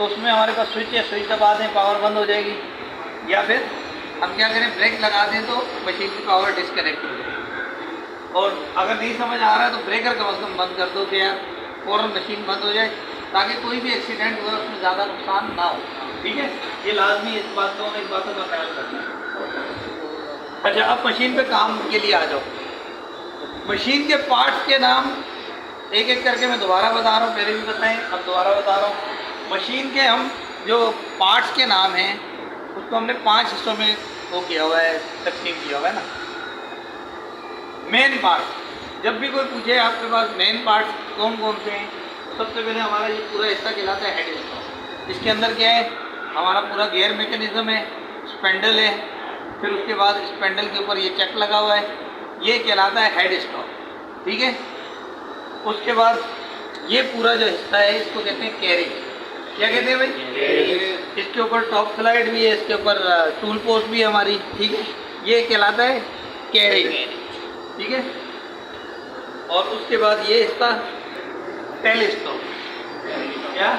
तो उसमें हमारे पास स्विच है, स्विच दबा दें पावर बंद हो जाएगी, या फिर हम क्या करें ब्रेक लगा दें तो मशीन की पावर डिस्कनेक्ट हो जाएगी। और अगर नहीं समझ आ रहा है तो ब्रेकर कम से कम बंद कर दो कि यार फ़ौरन मशीन बंद हो जाए, ताकि कोई भी एक्सीडेंट हुआ उसमें ज़्यादा नुकसान ना हो। ठीक है, ये लाजमी इस बातों का ख्याल रखना है। अच्छा, अब मशीन पे काम के लिए आ जाओ। मशीन के पार्ट्स के नाम एक एक करके मैं दोबारा बता रहा हूँ, पहले भी बताएं अब दोबारा बता रहा हूँ। मशीन के हम जो पार्ट्स के नाम हैं उसको हमने 5 हिस्सों में वो किया हुआ है, तकसीम किया हुआ है ना। मेन पार्ट, जब भी कोई पूछे आपके पास मेन पार्ट्स कौन कौन से हैं, सबसे पहले हमारा ये पूरा हिस्सा कहलाता है हेड स्टॉक। इसके अंदर क्या है, हमारा पूरा गियर मैकेनिज्म है, स्पेंडल है, फिर उसके बाद स्पेंडल के ऊपर ये चक लगा हुआ है, ये कहलाता है हेड स्टॉक। ठीक है, उसके बाद ये पूरा जो हिस्सा है इसको कहते हैं कैरेज। क्या कहते हैं भाई? इसके ऊपर टॉप स्लाइड भी है, इसके ऊपर टूल पोस्ट भी है हमारी। ठीक है, ये कहलाता है कैरेज। ठीक है, और उसके बाद ये हिस्सा टेल स्टॉक। क्या?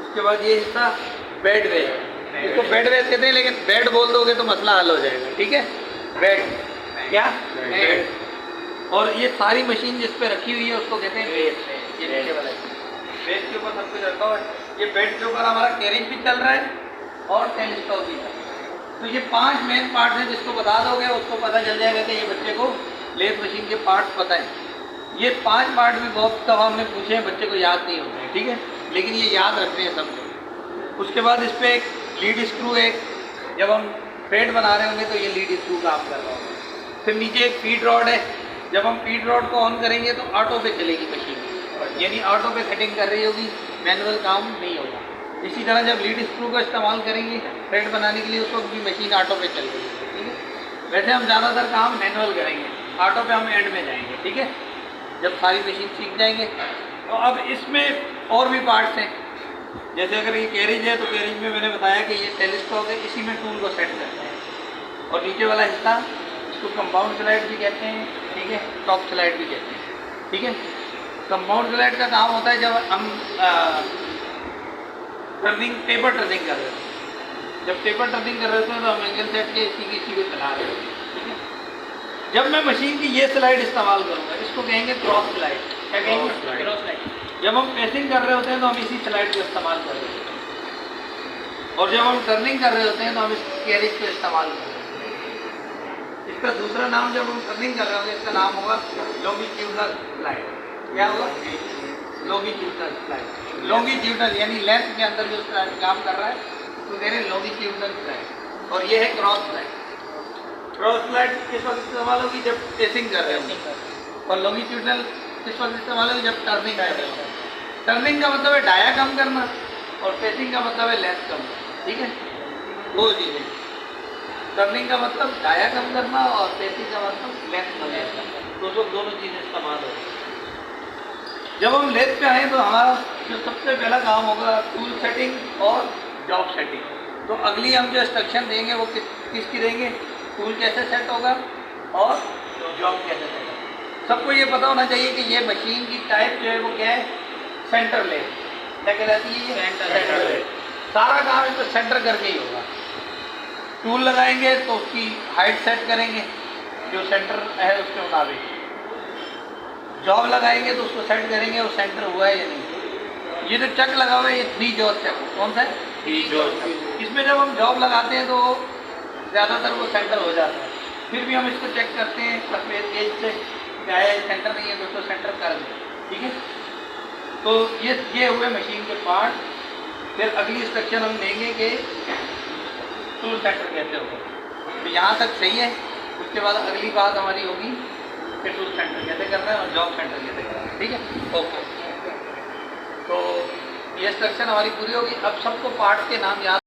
उसके बाद ये हिस्सा बेड वेज, इसको बेड वेज कहते हैं, लेकिन बेड बोल दोगे तो मसला हल हो जाएगा। ठीक है, बेड, क्या बेड। और ये सारी मशीन जिस पे रखी हुई है उसको कहते हैं बेस। ये नीचे वाला बेस के ऊपर सब कुछ रखा हुआ है। ये बेड के ऊपर हमारा कैरेज भी चल रहा है और टेल स्टॉक भी चल रहा है। तो ये 5 मेन पार्ट हैं, जिसको बता दोगे उसको पता चल जाएगा कि ये बच्चे को लेथ मशीन के पार्ट्स पता है। ये 5 पार्ट भी बहुत दफ़ा हमने पूछे हैं, बच्चे को याद नहीं होते हैं। ठीक है, लेकिन ये याद रखते हैं सब लोग। उसके बाद इस पर एक लीड स्क्रू है, जब हम थ्रेड बना रहे होंगे तो ये लीड स्क्रू काम कर रहा होगा। फिर नीचे एक फीड रॉड है, जब हम फीड रॉड को ऑन करेंगे तो ऑटो पे चलेगी मशीन, यानी ऑटो पे सेटिंग कर रही होगी, मैनुअल काम नहीं होगा। इसी तरह जब लीड स्क्रू का इस्तेमाल करेंगे थ्रेड बनाने के लिए, उस वक्त भी मशीन ऑटो पे चल रही है। ठीक है, वैसे हम ज़्यादातर काम मैनुअल करेंगे, ऑटो पे हम एंड में जाएंगे। ठीक है, जब सारी मशीन सीख जाएंगे। तो अब इसमें और भी पार्ट्स हैं, जैसे अगर ये कैरेज है तो कैरेज में मैंने बताया कि ये टेल स्टॉक है, इसी में टूल को सेट करते हैं। और नीचे वाला हिस्सा इसको कंपाउंड स्लाइड भी कहते हैं। ठीक है, टॉप स्लाइड भी कहते हैं। ठीक है, कंपाउंड स्लाइड का काम होता है जब हम पेपर टर्निंग कर रहे हैं। जब पेपर टर्निंग कर रहे होते हैं तो हम एंगल सेट के इसी को चला रहे हैं। ठीक है, जब मैं मशीन की ये स्लाइड इस्तेमाल करूँगा, इसको कहेंगे क्रॉस स्लाइड। क्या कहेंगे? Cross slide. जब हम पेसिंग कर रहे होते हैं तो हम इसी स्लाइड को इस्तेमाल कर रहे होते हैं, और जब हम टर्निंग कर रहे होते हैं तो हम इस कैरेज को इस्तेमाल कर रहे होते हैं। इसका दूसरा नाम जब हम टर्निंग कर रहे होंगे इसका नाम होगा लॉन्गिट्यूडनल स्लाइड। क्या होगा? Longitudinal slide. लॉन्गिट्यूडनल यानी लेंथ के अंदर जो काम कर रहा है उसको कह रहे हैं लॉन्गिट्यूडनल स्लाइड। और ये है क्रॉस स्लाइड। क्रॉस स्लाइड किस वक्त इस्तेमाल होगी? जब पेसिंग कर रहे होंगे, और लॉन्गिट्यूडनल किस वक्त इस्तेमाल होगी? जब टर्निंग कर रहे होंगे। टर्निंग का मतलब है डाया कम करना, और पेसिंग का मतलब है लेंथ कम करना। ठीक है, दो चीज़ें। टर्निंग का मतलब डाया कम करना और पेसिंग का मतलब लेंथ कम करना। दोनों चीज़ें इस्तेमाल होगी। जब हम लेथ पे आए तो हमारा जो सबसे पहला काम होगा टूल सेटिंग और जॉब सेटिंग। तो अगली हम जो इंस्ट्रक्शन देंगे वो किसकी देंगे? टूल कैसे सेट होगा और जॉब कैसे सेट होगा। सबको ये पता होना चाहिए कि ये मशीन की टाइप जो है वो क्या है? Centre lathe. क्या कहलाती है? ये सेंटर लेथ। सारा काम इस पर सेंटर करके ही होगा। टूल लगाएंगे तो उसकी हाइट सेट करेंगे जो सेंटर है उसके मुताबिक। जॉब लगाएंगे तो उसको सेट करेंगे वो सेंटर हुआ है या नहीं। ये जो चक लगा हुआ है ये 3 जॉब चक, कौन सा है? 3 जॉब चक। इसमें जब हम जॉब लगाते हैं तो ज़्यादातर वो सेंटर हो जाता है। फिर भी हम इसको चेक करते हैं सफेद गेज से, क्या है सेंटर नहीं है तो उसको सेंटर कर दें। ठीक है, तो ये हुए मशीन के पार्ट। फिर अगली इंस्ट्रक्शन हम देंगे कि टूल सेंटर कैसे होगा। तो यहाँ तक सही है। उसके बाद अगली बात हमारी होगी कि टूल सेंटर कैसे करना है और जॉब सेंटर कैसे करना है। ठीक है, ओके। तो ये इंस्ट्रक्शन हमारी पूरी होगी। अब सबको पार्ट के नाम याद